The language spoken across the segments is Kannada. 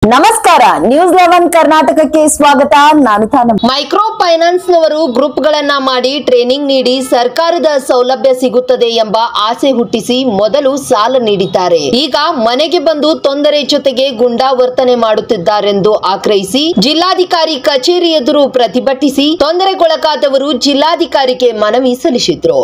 ನಮಸ್ಕಾರ ನ್ಯೂಸ್ 11 ಕರ್ನಾಟಕಕ್ಕೆ ಸ್ವಾಗತ. ನಾನು ತಾನ. ಮೈಕ್ರೋ ಫೈನಾನ್ಸ್ ನವರು ಗ್ರೂಪ್ಗಳನ್ನ ಮಾಡಿ ಟ್ರೈನಿಂಗ್ ನೀಡಿ ಸರ್ಕಾರದ ಸೌಲಭ್ಯ ಸಿಗುತ್ತದೆ ಎಂಬ ಆಸೆ ಹುಟ್ಟಿಸಿ ಮೊದಲು ಸಾಲ ನೀಡಿದ್ದಾರೆ. ಈಗ ಮನೆಗೆ ಬಂದು ತೊಂದರೆ ಜೊತೆಗೆ ಗುಂಡಾವರ್ತನೆ ಮಾಡುತ್ತಿದ್ದಾರೆಂದು ಆಗ್ರಹಿಸಿ ಜಿಲ್ಲಾಧಿಕಾರಿ ಕಚೇರಿ ಎದುರು ಪ್ರತಿಭಟಿಸಿ ತೊಂದರೆಗೊಳಗಾದವರು ಜಿಲ್ಲಾಧಿಕಾರಿಗೆ ಮನವಿ ಸಲ್ಲಿಸಿದ್ರು.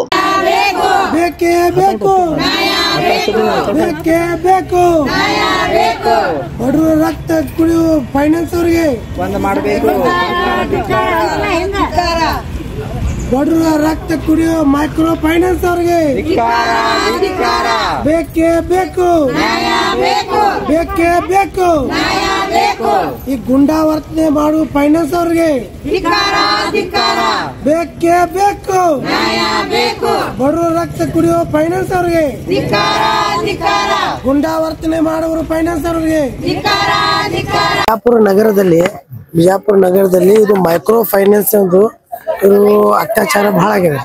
ರಕ್ತ ಕುಡಿಯುವ ಫೈನಾನ್ಸ್ ಅವರಿಗೆ ಬಡವರ ರಕ್ತ ಕುಡಿಯುವ ಮೈಕ್ರೋ ಫೈನಾನ್ಸ್ ಅವರಿಗೆ ಬೇಕೇ ಬೇಕು, ಬೇಕೇ ಬೇಕು. ಈ ಗುಂಡಾವರ್ತನೆ ಮಾಡುವ ಫೈನಾನ್ಸ್ ಅವರಿಗೆ ಬೇಕೇ ಬೇಕು. ಬಡವರ ರಕ್ತ ಕುಡಿಯುವ ಫೈನಾನ್ಸ್ ಅವರಿಗೆ, ಗುಂಡಾವರ್ತನೆ ಮಾಡುವ ಫೈನಾನ್ಸ್ ಅವರಿಗೆ. ಬಿಜಾಪುರ ನಗರದಲ್ಲಿ ಇದು ಮೈಕ್ರೋ ಫೈನಾನ್ಸ್ ಒಂದು ಅತ್ಯಾಚಾರ ಬಹಳ ಆಗಿದೆ.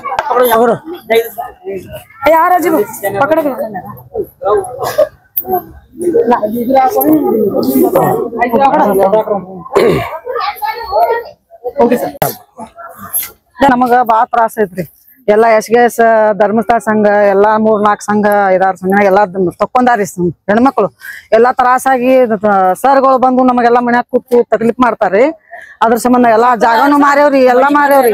ನಮಗ ಬಾಳ ತ್ರಾಸ ಐತ್ರಿ. ಎಲ್ಲಾ ಎಸ್ ಧರ್ಮಸ್ಥಳ ಸಂಘ ಎಲ್ಲಾ 3-4 ಸಂಘ 5-6 ಸಂಘ ಎಲ್ಲಾ ತಕೊಂಡಾರಿ ಹೆಣ್ಮಕ್ಳು ಎಲ್ಲಾ ತ್ರಾಸಾಗಿ ಸರ್ಗಳು ಬಂದು ನಮಗೆಲ್ಲಾ ಮನ್ಯಾಗ ಕೂತು ತಕ್ಲೀಫ್ ಮಾಡ್ತಾರಿ. ಅದ್ರ ಸಂಬಂಧ ಎಲ್ಲಾ ಜಾಗನು ಮಾರ್ಯಾವ್ರಿ, ಎಲ್ಲಾ ಮಾರ್ಯಾವ್ರಿ,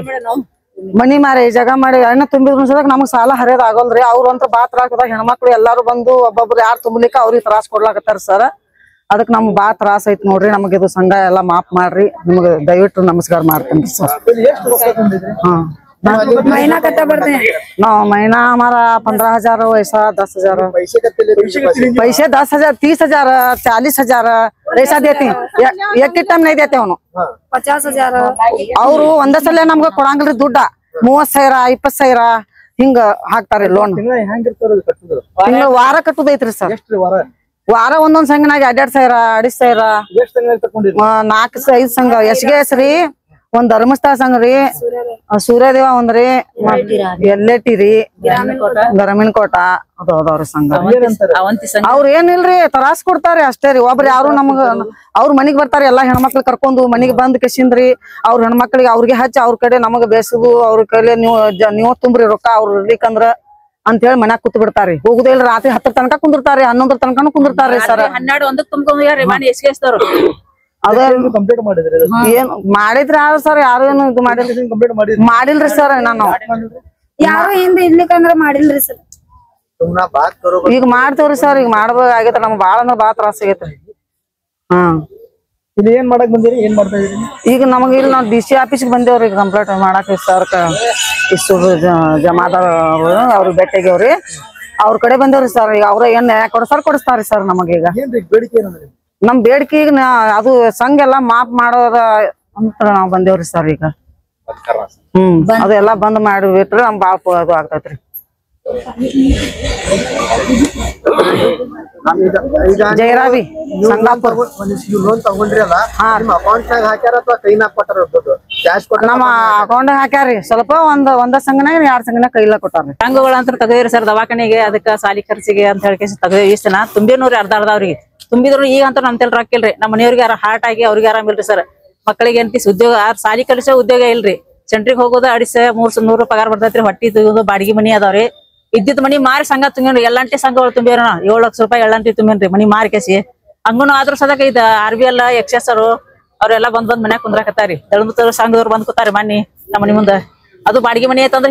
ಮನಿ ಮಾರಿ ಜಾಗ ಮಾಡಿ ಎಣ್ಣೆ ತುಂಬಿದ್ರು ಸದಾಗ ನಮಗ್ ಸಾಲ ಹರಿಯೋದ್ ಆಗೋಲ್ರಿ. ಅವ್ರು ಅಂತ ಬಾ ತ್ರಾಸದಾಗ ಹೆಣ್ಮಕ್ಳು ಎಲ್ಲಾರು ಬಂದು ಒಬ್ಬೊಬ್ರು ಯಾರು ತುಂಬಲಿಕ್ಕ ಅವ್ರಿಗೆ ತ್ರಾಸ ಕೊಡ್ಲಾಕತ್ತಾರ ಸರ್. ಅದಕ್ ನಮ್ಗ್ ಬಾ ತ್ರಾಸ ಐತಿ ನೋಡ್ರಿ. ನಮಗ್ ಇದು ಸಂಘ ಎಲ್ಲಾ ಮಾಫ್ ಮಾಡ್ರಿ. ನಿಮಗ್ ದಯವಿಟ್ಟು ನಮಸ್ಕಾರ ಮಾಡ್ತೀನಿ ಸರ್. ನಾವು ಮहीना हमारा 15,000 वैसा 10,000 पैसे 10,000 30,000 40,000 ऐसा देते हैं. एक टाइम नहीं देते ಅವನು 50,000. ಅವರು ಒಂದೇ ಸಲ ನಮ್ಗ ಕೊಡಂಗಿಲ್ರಿ ದುಡ್ಡ. 30,000 20,000 ಹಿಂಗ ಹಾಕ್ತಾರಿ ಲೋನ್. ತಿಂಗಳ ವಾರ ಕಟ್ಟುದೈತ್ರಿ ಸರ್. ವಾರ ಒಂದೊಂದ್ ಸಂಘನಾಗ 2,500 2,500 4-5 ಸಂಘ ಎಸ್ ರೀ. ಒಂದ್ ಧರ್ಮಸ್ಥಳ ಸಂಘ ರೀ, ಸೂರ್ಯದೇವ ಒಂದ್ರಿ, ಎಲ್ಲೆಟ್ಟಿ ರೀ, ಗ್ರಾಮೀಣ ಕೋಟ ಅದವ್ರಿ ಸಂಘ. ಅವ್ರ ಏನಿಲ್ರಿ ತ್ರಾಸ್ ಕೊಡ್ತಾರಿ ಅಷ್ಟೇ ರೀ. ಒಬ್ರು ಯಾರು ನಮಗ ಅವ್ರ ಮನಿಗ್ ಬರ್ತಾರ ಎಲ್ಲಾ ಹೆಣ್ಮಕ್ಳು ಕರ್ಕೊಂಡು ಮನಿಗ್ ಬಂದ್ ಕಿಸಿಂದ್ರಿ ಅವ್ರ ಹೆಣ್ಮಕ್ಳಿಗೆ ಅವ್ರಿಗೆ ಹಚ್ಚಿ ಅವ್ರ ಕಡೆ ನಮಗ ಬೇಸದು ಅವ್ರ ಕೈಲಿ ನೀವು ತುಂಬ್ರಿ ರೊಕ್ಕ ಅವ್ರ ಇರ್ಲಿಕ್ಕಂದ್ರ ಅಂತ ಹೇಳಿ ಮನ್ಯಾಗ ಕೂತ್ ಬಿಡ್ತಾರಿ. ಹೋಗುದೇ ಇಲ್ಲ, ರಾತ್ರಿ 10 ತನಕ ಕುಂದಿರ್ತಾರಿ, 11 ತನಕನು ಕುಂದಿರ್ತಾರಿ ಸರ್. 12 ಏನ್ ಮಾಡಿದ್ರಿ ಸರ್? ಯಾರು ಏನು ಇದು ಮಾಡಿಲ್ರಿ ಸರ್. ನಾನು ಯಾರು ಹಿಂದೆ ಇರ್ಲಿಕ್ಕಂದ್ರ ಮಾಡಿಲ್ರಿ ಸರ್. ಈಗ ಮಾಡ್ತೇವ್ರಿ ಸರ್. ಈಗ ಮಾಡ್ಬೇಕಾಗೈತ್ರಿ. ನಮ್ಗ್ ಬಾಳ ಅಂದ್ರ ಬಾಳ ತ್ರಾಸ ಆಗೈತ್ರಿ. ಏನ್ ಮಾಡಕ್ ಬಂದಿರಿ? ಏನ್ ಮಾಡ್ತಾ ಇದೀರಿ ಈಗ? ನಮಗ ಇಲ್ಲಿ ನಾವ್ DC ಆಫೀಸ್ಗೆ ಬಂದೇವ್ರಿ ಕಂಪ್ಲೇಂಟ್ ಮಾಡಕ್. ಸರ್ ಇಷ್ಟು ಜಮಾದಾರ ಅವ್ರಿಗೆ ಭೇಟಿಯಾಗ್ಯವ್ರಿ. ಅವ್ರ ಕಡೆ ಬಂದೇವ್ರಿ ಸರ್. ಈಗ ಅವ್ರ ಏನ್ ನ್ಯಾಯ ಕೊಡಿಸ್ತಾರಿ ಸರ್ ನಮಗೀಗ. ನಮ್ ಬೇಡಿಕೆ ಈಗ ಅದು ಸಂಘ ಎಲ್ಲಾ ಮಾಫ್ ಮಾಡೋದ ಅಂತ ನಾವ್ ಬಂದೇವ್ರಿ ಸರ್. ಈಗ ಅದೆಲ್ಲಾ ಬಂದ್ ಮಾಡಿ ಬಿಟ್ರಿ ನಮ್ ಬಾಳ ಅದು ಆಗ್ತೈತ್ರಿ. ಜಯರಾವಿ ಸಂಗಾಪುರ್ ಲೋನ್ ತಗೊಂಡ್ರಿ ಅಲ್ಲ, ಅಕೌಂಟ್ನಾಗ ಹಾಕ್ಯಾರ ಅಥವಾ ಕೈನಾಗ ಕೊಟ್ಟಾರ? ನಮ್ಮ ಅಕೌಂಟ್ ಹಾಕ್ಯಾರಿ. ಸ್ವಲ್ಪ ಒಂದ ಸಂಘನಾಗ 2 ಸಂಘನಾಗ ಕೈಲ ಕೊಟ್ಟಾರ್ರಿ. ಸಂಘಗಳಂತ ತಗದ್ರಿ ಸರ್. ದವಾಖಾನೆಗೆ ಅದಕ್ಕ ಸಾಲಿ ಖರ್ಚಿಗೆ ಅಂತ ಹೇಳಿ ತಗದ್ರಿ. ಇಷ್ಟ ತುಂಬಿನೂರಿ ಅರ್ಧವ್ರಿಗೆ ತುಂಬಿದ್ರು. ಈಗ ಅಂತ ನಮ್ ತೆಲ್ ರೊಕ್ಕಿಲ್ರಿ. ನಮ್ಮ ಮನೆಯವ್ರಿಗೆ ಹಾರ್ಟ್ ಆಗಿ ಅವ್ರಿಗೆ ಆರಾಮಿಲ್ರಿ ಸರ್. ಮಕ್ಕಳಿಗೆ ಎಂತಿ ಉದ್ಯೋಗ ಸಾಲಿ ಕಲಿಸೋ ಉದ್ಯೋಗ ಇಲ್ರಿ. ಸೆಂಟ್ರಿಗೆ ಹೋಗೋದು 250-300 ಪಗಾರ ಬರ್ತೈತ್ರಿ. ಹೊಟ್ಟಿ ತೆಗೋದು ಬಾಡಿಗೆ ಮನಿ ಅದಾವ್ರಿ. ಇದ್ದಿದ್ ಮನಿ ಮಾರಿ ಸಂಘ ತುಂಬಿನ್ರಿ. ಎಲ್ಲಂಟಿ ಸಂಘಗಳು ತುಂಬಿರ 7 ಲಕ್ಷ ರೂಪಾಯಿ ಎಲ್ಲಂಟಿ ತುಂಬಿನ್ರಿ ಮನಿ ಮಾರಿ ಕೇಸಿ. ಹಂಗನು ಆದ್ರೂ ಸದಕ ಇದ RBL XS ಅವ್ರೆಲ್ಲಾ ಬಂದ್ ಮನ್ಯಾಗ ಕುಂದ್ರಾಕತ್ತಾರಿ. ಧರ್ಮಸ್ಥಳ ಸಂಘದವ್ರು ಬಂದ್ ಕೂತಾರಿ ಮನಿ ನಮ್ಮ ಮನಿ ಮುಂದ. ಅದು ಬಾಡಿಗೆ ಮನಿ ಐತಂದ್ರ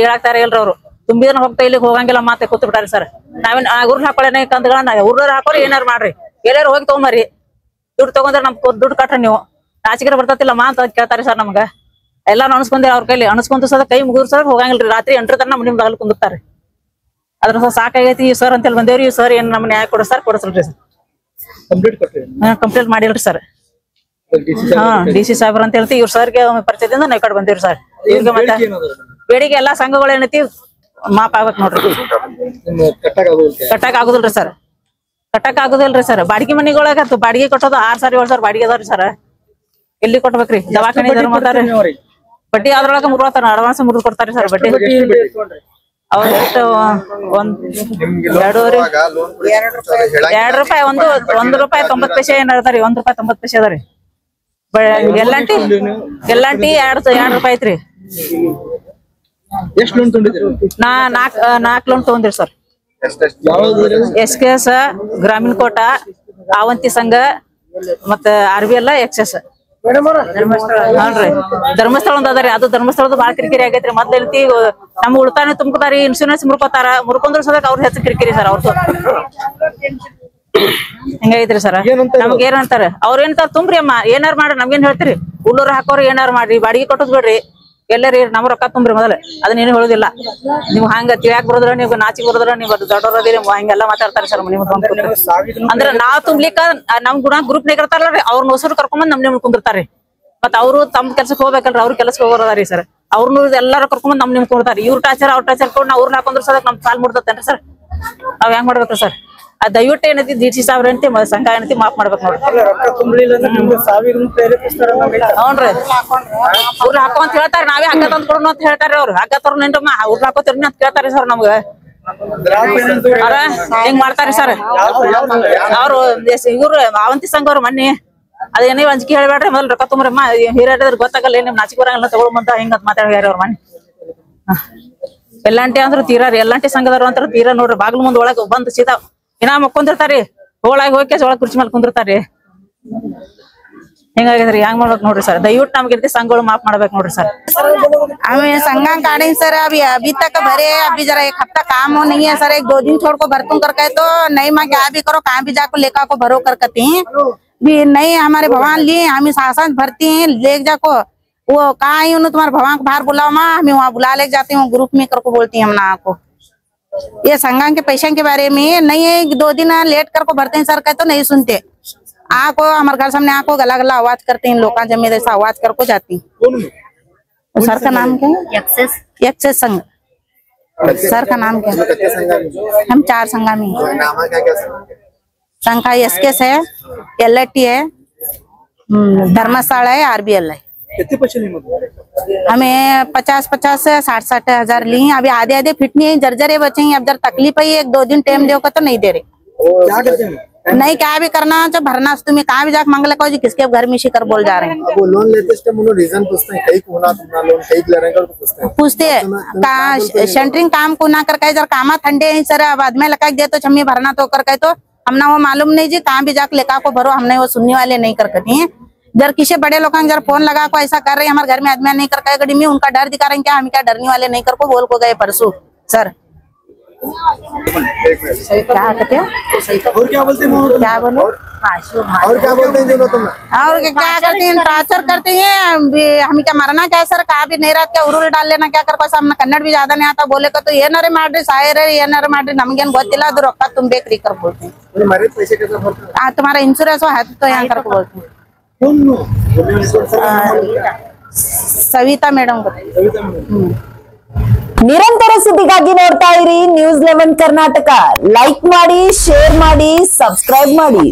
ಹೇಳಾಕ್ತಾರ ಇಲ್ರಿ ಅವ್ರು. ತುಂಬಿದ್ರ ಹೋಗ್ತಾ ಇಲ್ಲಿಗೆ ಹೋಗಂಗಿಲ್ಲ ಮಾತೆ ಕೂತ್ ಬಿಟ್ಟಾರಿ ಸರ್. ನಾವೇನ್ ಊರ್ನ ಹಾಕೊಳ್ಳೇನೆ ಕಂದ್ಗಳನ್ನ ಊರ್ನವ್ರ ಹಾಕೋರಿ ಏನಾರು ಮಾಡ್ರಿ. ಎಲ್ಲಾರು ಹೋಗಿ ತಗೊಂಬರ್ರಿ. ದುಡ್ಡು ತಗೊಂಡ್ರ ನಮ್ ದುಡ್ಡು ಕಟ್ರಿ ನೀವು. ನಾಚಿಕೆ ಬರ್ತತಿಲ್ಲ ಮಾ ಅಂತ ಕೇಳ್ತಾರಿ ಸರ್. ನಮ್ಗ ಎಲ್ಲಾನು ಅನ್ಸ್ಕೊಂಡಿ ಅವ್ರ ಕೈಲಿ ಅನ್ಸ್ಕೊಂತ ಸದ ಕೈ ಮುಗಿದ್ರು ಸರ್ ಹೋಗಂಗಿಲ್ರಿ. ರಾತ್ರಿ 8 ತನ ಮನಿ ಮುಂದಾಗಲ್ ಕುಂದಿರ್ತಾರಿ. ಅದ್ರ ಸಾಕಾಗೈತಿ ಸರ್ ಅಂತೇಳಿ ಬಂದೇವ್ರಿ. ಸರ್ ಏನ್ ನಮ್ ನ್ಯಾಯ ಕೊಡ್ರಿ ಕೊಡಸಲ್ರಿ ಸರ್. ಕಂಪ್ಲೇಂಟ್ ಮಾಡಿಲ್ರಿ ಸರ್. DC ಸಾಹೇಬ್ರ ಅಂತ ಹೇಳ್ತಿ. ಇವ್ರ ಸರ್ಗೆ ಪರಿಚಯದಿಂದ ನಾವ್ ಕಡೆ ಬಂದಿವ್ರಿ ಸರ್. ಇವ್ರಿಗೆ ಮತ್ತೆ ಬೇಡಿಕೆ ಎಲ್ಲಾ ಸಂಘಗಳು ಏನೈತಿ ಮಾಪ್ ಆಗ್ಬೇಕು ನೋಡ್ರಿ. ಕಟ್ಟಾಕ್ ಆಗುದಿಲ್ರಿ ಸರ್. ಕಟ್ಟಕ್ ಆಗುದಿಲ್ರಿ ಸರ್. ಬಾಡಿಗೆ ಮನಿಗೊಳಗ ಬಾಡಿಗೆ ಕಟ್ಟೋದು 6,000-7,000 ಬಾಡಿಗೆ ಅದಾವ್ರಿ ಸರ್. ಎಲ್ಲಿ ಕೊಟ್ಬೇಕ್ರಿ? ದವಾಖಾನೆ ಬಡ್ಡಿ ಅದ್ರೊಳಗ 30 ಅಡ್ವಾನ್ಸ್ 3 ಕೊಡ್ತಾರಿ ಸರ್. ಬಡ್ಡಿ ಅವ್ರ ಎಷ್ಟು ಒಂದ್ 2 ರೂಪಾಯಿ ಒಂದು ರೂಪಾಯಿ 90 ಪೈಸೆ ಏನ್ ಹೇಳ್ತಾರಿ, 1 ರೂಪಾಯಿ 90 ಪೈಸೆ ಅದಾರಿ. ಎಲ್ಲಂಟಿ 2 ರೂಪಾಯಿ ಐತ್ರಿ. ಎಷ್ಟು ಲೋನ್ ತಗೊಂಡಿದ್ದೀರಿ? ನಾ 4 ಲೋನ್ ತಗೊಂಡಿರಿ ಸರ್. SKS, ಗ್ರಾಮೀಣ ಕೋಟ, ಅವಂತಿ ಸಂಘ ಮತ್ತ RBL, ಎಕ್ಸೆಸ್. ನೋಡ್ರಿ ಧರ್ಮಸ್ಥಳ ಒಂದ್ ಅದಾರಿ, ಅದು ಧರ್ಮಸ್ಥಳದ ಬಾಳ ಕಿರಿಕಿರಿ ಆಗೈತ್ರಿ. ಮೊದ್ಲೈತಿ ನಮ್ ಉಳಿತಾಯ ತುಂಬ್ಕೊತಾರಿ, ಇನ್ಶೂರೆನ್ಸ್ ಮುರ್ಕೊಂಡ್ರ ಸದಕ್ ಅವ್ರ ಹೆಚ್ಚು ಕಿರಿಕಿರಿ ಸರ್. ಅವ್ರದ್ದು ಹಿಂಗೈತ್ರಿ ಸರ್. ನಮ್ಗ ಏನಂತಾರ ಅವ್ರ ಏನಂತಾರ, ತುಂಬ್ರಿ ಅಮ್ಮ ಏನಾರು ಮಾಡ್ರಿ, ನಮ್ಗೇನ್ ಹೇಳ್ತೀರಿ, ಉಳ್ಳೂರ್ ಹಾಕೋರಿ ಏನಾರು ಮಾಡ್ರಿ, ಬಾಡಿಗೆ ಕೊಟ್ಟದ್ ಬಿಡ್ರಿ, ಎಲ್ಲರಿ ನಮ್ ರೊಕ್ಕ ತುಂಬ್ರಿ ಮೊದಲ. ಅದನ್ನೇನು ಹೇಳುದಿಲ್ಲ. ನೀವು ಹಂಗ ತಿಳ್ಯಾಕ್ ಬರೋದ್ರ, ನೀವು ನಾಚಿಕ್ ಬರೋದ್ರ, ನೀವು ದೊಡ್ಡವ್ರದಿರಿ ಹಂಗೆಲ್ಲ ಮಾತಾಡ್ತಾರೆ ಸರ್. ಅಂದ್ರ ನಾವ್ ತುಂಬ್ಲಿಕ್ಕ ನಮ್ ಗುಣ ಗ್ರೂಪ್ ನಾಗ ಇರ್ತಾರಲ್ರಿ, ಅವ್ರನ್ನ ಹೊಸರು ಕರ್ಕೊಂಡ್ ನಮ್ ಕುಂದಿರ್ತಾರಿ. ಮತ್ ಅವ್ರು ತಮ್ ಕೆಲ್ಸಕ್ಕೆ ಹೋಗ್ಬೇಕಲ್ರಿ, ಅವ್ರ ಕೆಲ್ಸಕ್ಕೆ ಹೋಗೋದಾರಿ ಸರ್. ಅವ್ರನ್ನ ಎಲ್ಲಾರು ಕರ್ಕೊಂಡ್ ನಮ್ ಕುಂದಿರ್ತಾರ. ಇವ್ರ ಟಾಚರ್ ಅವ್ರ ಟಾಚರ್ ಕೊಡ್ ಅವ್ರನ್ನ ಹಾಕೊಂಡ್ರ ಸದಕ್ ನಮ್ ಸಾಲ್ ಮುಡ್ತೇನ್ರಿ ಸರ್. ನಾವ್ ಹೆಂಗ್ ಮಾಡ್ಬೇಕ್ರಿ ಸರ್? ದಯವಿಟ್ಟು ಏನೈತಿ DC ಸಾಹೇಬ್ರ ಏನೈತಿ ಸಂಘ ಏನೈತಿ ಮಾಫ್ ಮಾಡ್ಬೇಕು ನೋಡ್ರಿ. ಹ್ಞೂನ್ರಿ ಅವ್ರ ಹಾಕೊಂತ ಹೇಳ್ತಾರ, ನಾವೇ ಹಗ್ಗ ತಂದ್ ಕೊಡೋಣ ಅಂತ ಹೇಳ್ತಾರ. ಅವ್ರು ಹಗ್ಗ ತರ್ ನಿಂಟಮ್ಮ ಅವ್ರ ಹಾಕೋತಿರ್ನಿ ಅಂತ ಕೇಳ್ತಾರಿ ಸರ್. ನಮ್ಗ ಹಿಂಗ್ ಮಾಡ್ತಾರಿ ಸರ್ ಅವ್ರು. ಇವ್ರು ಅವಂತಿ ಸಂಘ ಅವ್ರು ಮೊನ್ನೆ ಅದೇನೇ ಅಂಜಿಕೆ ಹೇಳ್ಬೇಡ್ರಿ, ಮೊದಲು ರೊಕ್ಕ ತುಂಬ್ರಮ್ಮ, ಹಿರಿಯರ್ ಗೊತ್ತಾಗಲ್ಲ ನಿಮ್ ನಾಚಿಕೆ ಬರಂಗಿಲ್ಲ ತಗೊಳ್ಮಂತ ಹಿಂಗಂತ ಮಾತಾಡ್ಯಾರ ಅವ್ರ ಮನೆ. ಎಲ್ಲಂಟಿ ಅಂದ್ರ ತೀರಾರಿ, ಎಲ್ಲಂಟಿ ಸಂಘದವ್ರು ಅಂತ ತೀರಾ ನೋಡ್ರಿ. ಬಾಗ್ಲು ಮುಂದ್ ಒಳಗ್ ಬಂದ್ ಸೀದಾ ಇನ್ನ ಮಕ್ಕೊಂದಿರ್ತಾರಿ, ಹೋಳಾಗಿ ಹೋಗಿ ಒಳಗ್ ಕುರ್ಚಿ ಮೇಲೆ ಕುಂದಿರ್ತಾರಿ. ಹಿಂಗಾಗಿದ್ರಿ ಹೆಂಗ್ ಮಾಡ್ಬೇಕು ನೋಡ್ರಿ ಸರ್. ದಯವಿಟ್ಟು ನಮ್ಗೆ ಸಂಘಗಳು माफ ಮಾಡ್ಬೇಕು ನೋಡ್ರಿ सर। हमें संगा काढ़े सर अभी तक भरे, अभी जरा एक हफ्ता काम हो नहीं है सर, 1-2 दिन छोड़ को भरतूं करके तो नहीं माँ क्या भी करो, कहाँ भी जाको लेका को भरो करते हैं भी नहीं। हमारे भगवान लिए हम शासन भरती हैं, ले जाको वो कहाँ आई उन्होंने तुम्हारे भगवान को बाहर बुलाओ माँ, हमें वहाँ बुला ले जाते हैं, ग्रुप में करको बोलती है हम ना को। ये संगा के पैसे के बारे में नहीं है, 2 दिन लेट कर को भरते हैं सर, कहते तो नहीं सुनते। आको हमारे घर सामने आको गला गला आवाज करते हैं, लोग जमीन ऐसा आवाज कर को जाती। सर का नाम क्या है? एक्सेस संघ। सर का नाम क्या है? हम 4 संघा में। संघ का SKS है, LIT है, धर्मशाला है, RBL है। कितने पैसे लिए हमें 50-50 से 60-60 हजार ली। अभी आधे फिट नहीं है, जर्जरे बचे हैं। अब जर तकलीफ है, 1-2 दिन टाइम दोगे तो नहीं दे रहे। क्या करते हैं? नहीं क्या भी करना तो भरना, तुम्हें कहाँ भी जाकर मांग ले किसके घर में शिकर बोल जा रहे हैं। वो लोन लेते रीजन पूछते हैं, कहीं को ना तुम्हारा लोन कहीं ले रहे हैं, पूछते हैं कहाँ सेंटरिंग काम को ना कर जर कामा ठंडे हैं सर, अब आदमी लगा दे तो छम्मी भरना तो कर तो हमने वो मालूम नहीं जी, कहाँ भी जाकर लेका को भरो, हमने वो सुनने वाले नहीं कर करती है। जर किसी बड़े लोग जर फोन लगा को ऐसा कर रहे हैं, हमारे घर में आदमी नहीं कर गड़ी में, उनका डर दिखा रहे हैं, क्या हम क्या डरने वाले नहीं कर को बोल को गए परसों सर। क्या कहते हैं? और क्या बोलते हैं? क्या बोलो? और क्या बोलते हैं दोनों तुम? और क्या करते हैं? टॉर्चर करते हैं। हमें क्या मरना क्या सर, कहाँ भी नहीं रहा क्या उरुल डाल लेना क्या कर पास। हमने कन्नड़ भी ज्यादा नहीं आता, बोले को तो ये नरे मार्ड्री सायर है, ये नरे मार्ड्री नमगेन गोतिला दो रखा तुम बेकरी कर बोलते हैं। हमारे पैसे कैसे भरते हैं? हाँ तुम्हारा इंश्योरेंस है तो यहाँ कर बोलते हैं। सविता मैडम को। ನಿರಂತರ ಸುದ್ದಿಗಾಗಿ ನೋಡ್ತಾ ಇರಿ ನ್ಯೂಸ್ 11 ಕರ್ನಾಟಕ. ಲೈಕ್ ಮಾಡಿ, ಶೇರ್ ಮಾಡಿ, ಸಬ್ಸ್ಕ್ರೈಬ್ ಮಾಡಿ.